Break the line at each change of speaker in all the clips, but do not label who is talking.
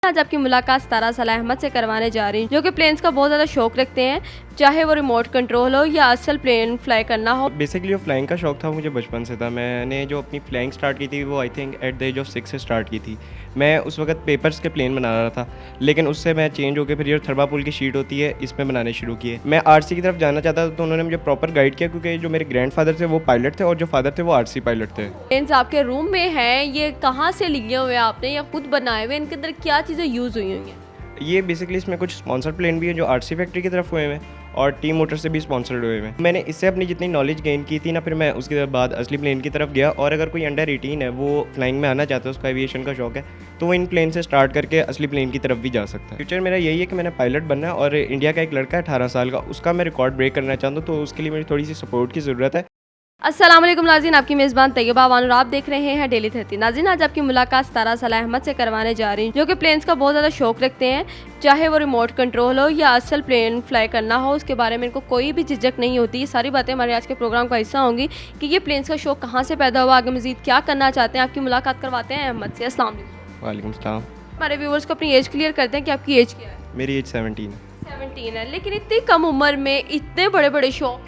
आज आपकी मुलाकात सतारा सलाह अहमद से करवाने जा रही हूँ, जो कि प्लेन्स का बहुत ज़्यादा शौक रखते हैं, चाहे वो रिमोट कंट्रोल हो या असल प्लेन फ्लाई करना हो।
बेसिकली वो फ्लाइंग का शौक था मुझे बचपन से था। मैंने जो अपनी फ्लाइंग स्टार्ट की थी वो I think at the age of 6 से स्टार्ट की थी। मैं उस वक्त पेपर्स के प्लेन बना रहा था, लेकिन उससे मैं चेंज होकर फिर ये थर्माकोल की शीट होती है इसमें बनाने शुरू किए। मैं आरसी की तरफ जाना चाहता था तो उन्होंने मुझे प्रॉपर गाइड किया, क्योंकि जो मेरे ग्रैंडफादर थे वो पायलट थे और जो फादर थे वो आरसी पायलट थे।
प्लेन्स आपके रूम में हैं, ये कहाँ से लिए हुए आपने या खुद बनाए हुए, इनके अंदर क्या चीज़ें यूज़ हुई हुई हैं?
ये बेसिकली इसमें कुछ स्पॉन्सर प्लेन भी है जो आरसी फैक्ट्री की तरफ हुए हैं और टीम मोटर से भी स्पॉन्सर्ड हुए हैं। मैंने इससे अपनी जितनी नॉलेज गेन की थी ना, फिर मैं उसके बाद असली प्लेन की तरफ गया। और अगर कोई अंडर 18 है वो फ्लाइंग में आना चाहता है, उसका एविएशन का शौक है, तो वो इन प्लेन से स्टार्ट करके असली प्लेन की तरफ भी जा सकता है। फ्यूचर मेरा यही है कि मैंने पायलट बनना है और इंडिया का एक लड़का है 18 साल का, उसका मैं रिकॉर्ड ब्रेक करना चाहता हूँ, तो उसके लिए मेरी थोड़ी सी सपोर्ट की ज़रूरत है।
अस्सलाम वालेकुम नाज़रीन, आपकी मेज़बान तैयबा वानुर, आप देख रहे हैं डेली 30। नाज़रीन, आज आपकी मुलाकात सतारा सलाह अहमद से करवाने जा रही हूँ, जो कि प्लेन्स का बहुत ज़्यादा शौक रखते हैं, चाहे वो रिमोट कंट्रोल हो या असल प्लेन फ्लाई करना हो, उसके बारे में इनको कोई भी झिझक नहीं होती। ये सारी बातें हमारे आज के प्रोग्राम का हिस्सा होंगी कि ये प्लेन्स का शौक कहाँ से पैदा हुआ, आगे मज़ीद क्या करना चाहते हैं। आपकी मुलाकात करवाते हैं अहमद से। अस्सलाम वालेकुम।
वालेकुम सलाम।
हमारे व्यूवर्स को अपनी एज क्लियर करते हैं कि आपकी एज क्या है?
मेरी एज 17 है।
17 है, लेकिन इतनी कम उम्र में इतने बड़े बड़े शौक।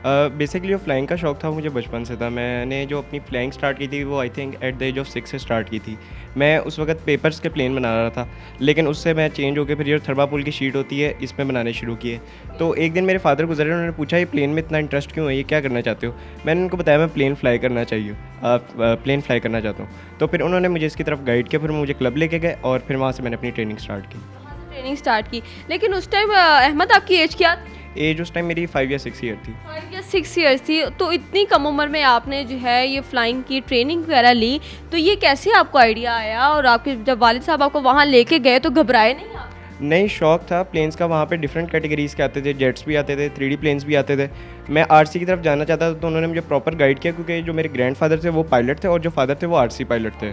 बेसिकली वो फ्लाइंग का शौक था मुझे बचपन से था। मैंने जो अपनी फ्लाइंग स्टार्ट की थी वो I think at the age of 6 से स्टार्ट की थी। मैं उस वक्त पेपर्स के प्लेन बना रहा था, लेकिन उससे मैं चेंज होकर फिर ये थर्माकोल की शीट होती है इसमें बनाने शुरू किए। तो एक दिन मेरे फादर गुजरे, उन्होंने पूछा ये प्लेन में इतना इंटरेस्ट क्यों है, ये क्या करना चाहते हो? मैंने उनको बताया मैं प्लेन फ्लाई करना प्लेन फ्लाई करना चाहता हूँ। तो फिर उन्होंने मुझे इसकी तरफ गाइड किया, फिर मुझे क्लब लेके गए और फिर वहाँ से मैंने अपनी ट्रेनिंग स्टार्ट की।
ट्रेनिंग स्टार्ट की, लेकिन उस टाइम अहमद आपकी एज क्या थी?
एज उस टाइम मेरी 5 या 6 ईयर थी।
5 या 6 ईयर्स थी। तो इतनी कम उम्र में आपने जो है ये फ्लाइंग की ट्रेनिंग वगैरह ली, तो ये कैसे आपको आइडिया आया? और आपके जब वालिद साहब आपको वहाँ लेके गए तो घबराए नहीं आप?
नहीं, शौक था प्लेन्स का। वहाँ पे डिफरेंट कैटेगरीज़ के आते थे, जेट्स भी आते थे, 3D प्लेन्स भी आते थे। मैं आरसी की तरफ जाना चाहता था तो उन्होंने मुझे प्रॉपर गाइड किया, क्योंकि जो मेरे ग्रैंडफादर थे वो पायलट थे और जो फादर थे वो आरसी पायलट थे।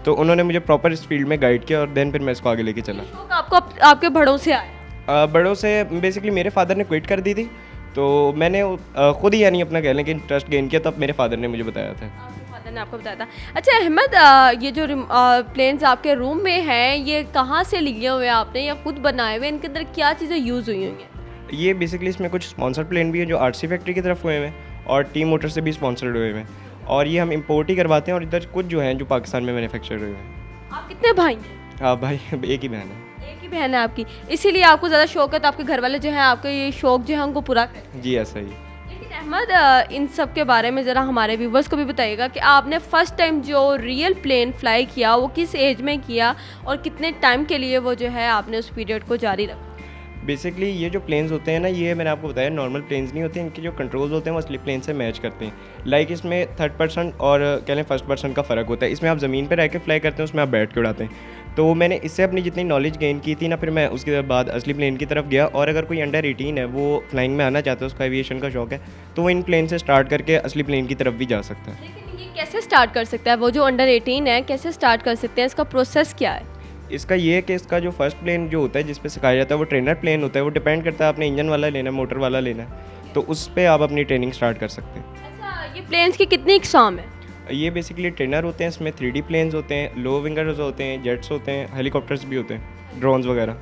तो उन्होंने मुझे प्रॉपर इस फील्ड में गाइड किया और देन फिर मैं इसको आगे लेके चला।
शौक आपको आपके बड़ों से आया?
बड़ों से बेसिकली मेरे फादर ने क्विट कर दी थी, तो मैंने खुद ही यानी अपना कह लें कि इंटरेस्ट गेन किया, तब मेरे फादर ने मुझे बताया था।
आपके फादर ने आपको बताया था। अच्छा अहमद, ये जो प्लेन्स आपके रूम में हैं, ये कहाँ से लिए हुए हैं आपने या खुद बनाए हुए? इनके अंदर क्या चीज़ें यूज़ हुई हुई हैं?
ये बेसिकली इसमें कुछ स्पॉन्सर प्लेन भी है जो आरसी फैक्ट्री की तरफ हुए हैं और टीम मोटर से भी स्पॉन्सर्ड हुए हैं। और ये हम इंपोर्ट ही करवाते हैं और इधर कुछ जो हैं जो पाकिस्तान में मैन्युफैक्चर हुए हैं।
आप कितने भाई हैं?
हाँ भाई, एक ही बहन है।
एक ही बहन है आपकी, इसीलिए आपको ज़्यादा शौक है, तो आपके घर वाले जो हैं आपके ये शौक जो है उनको पूरा करें।
जी ऐसा ही।
लेकिन अहमद, इन सब के बारे में ज़रा हमारे व्यूवर्स को भी बताइएगा कि आपने फ़र्स्ट टाइम जो रियल प्लेन फ्लाई किया वो किस एज में किया और कितने टाइम के लिए वो जो है आपने उस पीरियड को जारी रखा?
बेसिकली ये जो प्लेन्स होते हैं ना, ये मैंने आपको बताया नॉर्मल प्लेन्स नहीं होते, इनके जो कंट्रोल्स होते हैं वो असली प्लेन से मैच करते हैं। लाइक इसमें थर्ड पर्सन और कह लें फर्स्ट पर्सन का फ़र्क होता है। इसमें आप ज़मीन पर रह के फ्लाई करते हैं, उसमें आप बैठ के उड़ाते हैं। तो मैंने इससे अपनी जितनी नॉलेज गेन की थी ना, फिर मैं उसके बाद असली प्लेन की तरफ गया। और अगर कोई अंडर 18 है वो फ्लाइंग में आना चाहता है, उसका एविएशन का शौक है, तो वो इन प्लेन से स्टार्ट करके असली प्लेन की तरफ भी जा सकता है।
लेकिन ये कैसे स्टार्ट कर सकता है? वो जो अंडर 18 है कैसे स्टार्ट कर सकते हैं? इसका प्रोसेस क्या है?
इसका ये है कि इसका जो फर्स्ट प्लेन जो होता है जिस पे सिखाया जाता है वो ट्रेनर प्लेन होता है। वो डिपेंड करता है आपने इंजन वाला लेना है, मोटर वाला लेना है, तो उस पर आप अपनी ट्रेनिंग स्टार्ट कर सकते हैं।
अच्छा, ये प्लेन्स की कितनी इकसाम है?
ये बेसिकली ट्रेनर होते हैं, इसमें 3D प्लेन्स होते हैं, लो विंगर्स होते हैं, जेट्स होते हैं, हेलीकॉप्टर्स भी होते हैं, ड्रोन्स वगैरह।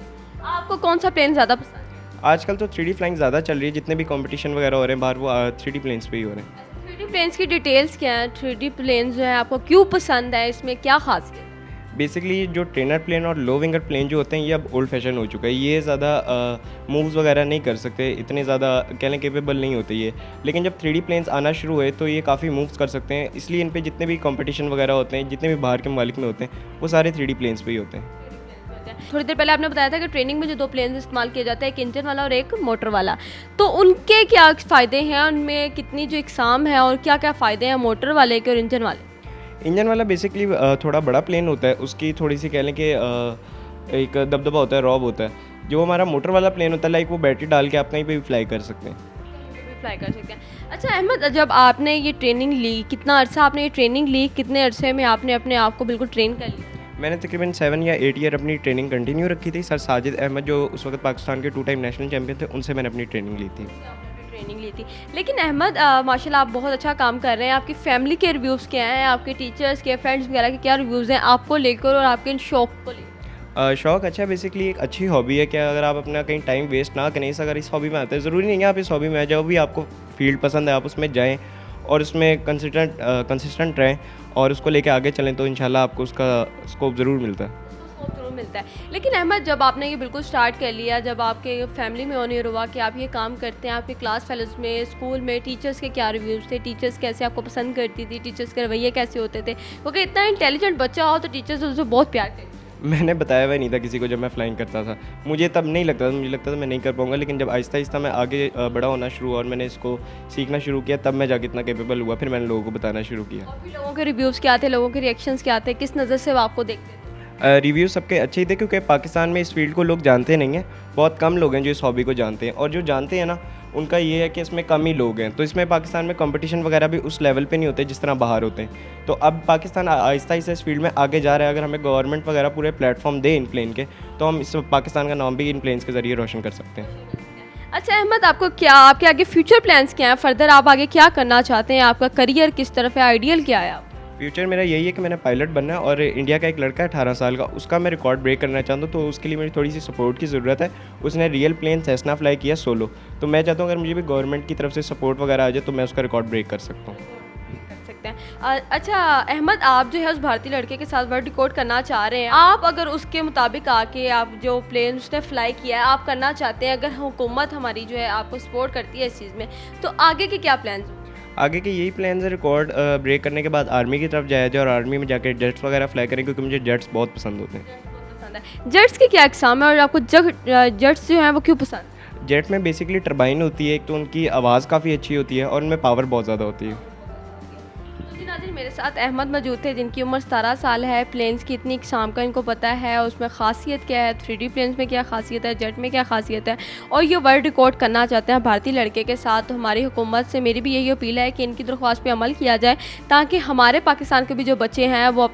आपको कौन सा प्लेन ज़्यादा पसंद है?
आजकल तो 3D फ्लाइंग ज़्यादा चल रही है, जितने भी कंपटीशन वगैरह हो रहे हैं बाहर वो 3D प्लेन्स पे ही हो रहे हैं।
3D प्लेन्स की डिटेल्स क्या हैं? 3D प्लेन्स जो है आपको क्यों पसंद है, इसमें क्या खासियत है?
बेसिकली जो ट्रेनर प्लेन और लो विंगर प्लेन जो होते हैं ये अब ओल्ड फैशन हो चुका है। ये ज़्यादा मूव्स वगैरह नहीं कर सकते, इतने ज़्यादा कह लें केपेबल नहीं होते ये। लेकिन जब 3D प्लेन्स आना शुरू हुए तो ये काफ़ी मूव्स कर सकते हैं, इसलिए इन पे जितने भी कंपटीशन वगैरह होते हैं, जितने भी बाहर के ममालिक में होते हैं, वो सारे 3D प्लेन्स पे ही होते हैं।
थोड़ी देर पहले आपने बताया था कि ट्रेनिंग में जो 2 प्लेन्स इस्तेमाल किए जाते हैं, एक इंजन वाला और एक मोटर वाला, तो उनके क्या फ़ायदे हैं? उनमें कितनी जो इकसाम है और क्या क्या फ़ायदे हैं मोटर वाले के और इंजन वाले?
इंजन वाला बेसिकली थोड़ा बड़ा प्लेन होता है, उसकी थोड़ी सी कह लें कि एक दबदबा होता है, रॉब होता है। जो हमारा मोटर वाला प्लेन होता है लाइक वो बैटरी डाल के आप कहीं पे भी फ्लाई कर सकते हैं।
फ्लाई कर सकते हैं। अच्छा अहमद, जब आपने ये ट्रेनिंग ली, कितना अरसा आपने ये ट्रेनिंग ली, कितने अरसे में आपने अपने आप को बिल्कुल ट्रेन कर लिया?
मैंने तकरीबन 7 या 8 ईयर अपनी ट्रेनिंग कंटिन्यू रखी थी। सर साजिद अहमद जो उस वक्त पाकिस्तान के 2 टाइम नेशनल चैम्पियन थे, उनसे मैंने अपनी ट्रेनिंग ली थी।
ट्रेनिंग ली थी। लेकिन अहमद, माशाल्लाह आप बहुत अच्छा काम कर रहे हैं। आपकी फैमिली के रिव्यूज़ क्या हैं? आपके टीचर्स के, फ्रेंड्स वगैरह के क्या रिव्यूज़ हैं आपको लेकर और आपके इन शौक को लेकर?
शौक अच्छा है, बेसिकली एक अच्छी हॉबी है कि अगर आप अपना कहीं टाइम वेस्ट ना करें, अगर इस हॉबी में आते हैं, ज़रूरी नहीं है आप इस हॉबी में आ जाओ, भी आपको फील्ड पसंद है आप उसमें जाएँ और उसमें कंसिस्टेंट रहें और उसको लेके आगे चलें, तो इंशाल्लाह आपको उसका स्कोप ज़रूर मिलता है।
स्कोप ज़रूर मिलता है। लेकिन अहमद, जब आपने ये बिल्कुल स्टार्ट कर लिया, जब आपके फैमिली में ऑन ईयर हुआ कि आप ये काम करते हैं, आपके क्लास फेलोज़ में, स्कूल में टीचर्स के क्या रिव्यूज़ थे, टीचर्स कैसे आपको पसंद करती थी, टीचर्स के रवैये कैसे होते थे? क्योंकि इतना इंटेलिजेंट बच्चा हो तो टीचर्स उससे बहुत प्यार करते हैं।
मैंने बताया हुआ नहीं था किसी को जब मैं फ़्लाइंग करता था। मुझे तब नहीं लगता था, मुझे लगता था मैं नहीं कर पाऊँगा, लेकिन जब आहिस्ता-आहिस्ता मैं आगे बड़ा होना शुरू हुआ और मैंने इसको सीखना शुरू किया, तब मैं जाके इतना कैपेबल हुआ, फिर मैंने लोगों को बताना शुरू किया।
और भी लोगों के रिव्यूज़ क्या थे, लोगों के रिएक्शंस क्या थे, किस नज़र से वो आपको देखते थे?
रिव्यू सबके अच्छे ही थे क्योंकि पाकिस्तान में इस फील्ड को लोग जानते नहीं हैं, बहुत कम लोग हैं जो इस हॉबी को जानते हैं, और जो जानते हैं ना, उनका ये है कि इसमें कम ही लोग हैं, तो इसमें पाकिस्तान में कंपटीशन वगैरह भी उस लेवल पे नहीं होते जिस तरह बाहर होते हैं। तो अब पाकिस्तान आहिस्ता आहिस्ता इस फील्ड में आगे जा रहा है। अगर हमें गवर्नमेंट वगैरह पूरे प्लेटफॉर्म दे इन प्लेन के, तो हम इस पाकिस्तान का नाम भी इन प्लेन्स के ज़रिए रोशन कर सकते हैं।
अच्छा अहमद, आपके आगे फ्यूचर प्लान्स क्या हैं? फर्दर आप आगे क्या करना चाहते हैं? आपका करियर किस तरफ है? आइडियल क्या है आप?
फ्यूचर मेरा यही है कि मैंने पायलट बनना है, और इंडिया का एक लड़का है 18 साल का, उसका मैं रिकॉर्ड ब्रेक करना चाहता हूँ, तो उसके लिए मेरी थोड़ी सी सपोर्ट की ज़रूरत है। उसने रियल प्लेन सेस्ना फ्लाई किया सोलो, तो मैं चाहता हूँ अगर मुझे भी गवर्नमेंट की तरफ से सपोर्ट वगैरह आ जाए तो मैं उसका रिकॉर्ड ब्रेक कर सकता हूँ।
कर सकते हैं। अच्छा अहमद, आप जो है उस भारतीय लड़के के साथ वर्ल्ड रिकॉर्ड करना चाह रहे हैं, आप अगर उसके मुताबिक आके आप जो प्लेन उसने फ्लाई किया है आप करना चाहते हैं, अगर हुकूमत हमारी जो है आपको सपोर्ट करती है इस चीज़ में, तो आगे के क्या प्लान्स?
आगे के यही प्लान है, रिकॉर्ड ब्रेक करने के बाद आर्मी की तरफ जाया जाए और आर्मी में जाकर जेट्स वगैरह फ्लाई करें, क्योंकि मुझे जेट्स बहुत पसंद होते हैं।
जेट्स के क्या एग्जाम है और आपको जेट्स जो हैं वो क्यों पसंद?
जेट में बेसिकली टरबाइन होती है, एक तो उनकी आवाज़ काफ़ी अच्छी होती है और उनमें पावर बहुत ज़्यादा होती है।
तो जी नाज़रीन, मेरे साथ अहमद मौजूद थे जिनकी उम्र 17 साल है। प्लेन्स की इतनी इकसाम का इनको पता है, उसमें ख़ासियत क्या है, 3D प्लेन्स में क्या ख़ासियत है, जेट में क्या ख़ासियत है, और ये वर्ल्ड रिकॉर्ड करना चाहते हैं भारतीय लड़के के साथ। तो हमारी हुकूमत से मेरी भी यही अपील है कि इनकी दरख्वास्त पे अमल किया जाए, ताकि हमारे पाकिस्तान के भी जो बच्चे हैं वो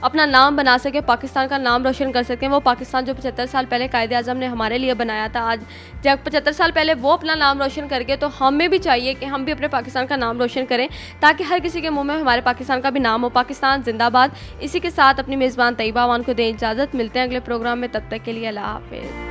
अपना नाम बना सकें, पाकिस्तान का नाम रोशन कर सकें। वो पाकिस्तान जो 75 साल पहले कायदे आज़म ने हमारे लिए बनाया था, आज जब 75 साल पहले वो अपना नाम रोशन करके, तो हमें भी चाहिए कि हम भी अपने पाकिस्तान का नाम रोशन करें, ताकि हर किसी के मुंह में हमारे पाकिस्तान का भी नाम हो। पाकिस्तान जिंदाबाद। इसी के साथ अपनी मेज़बान तैयबा अवान को दें इजाज़त। मिलते हैं अगले प्रोग्राम में, तब तक के लिए अल्लाह हाफ़िज़।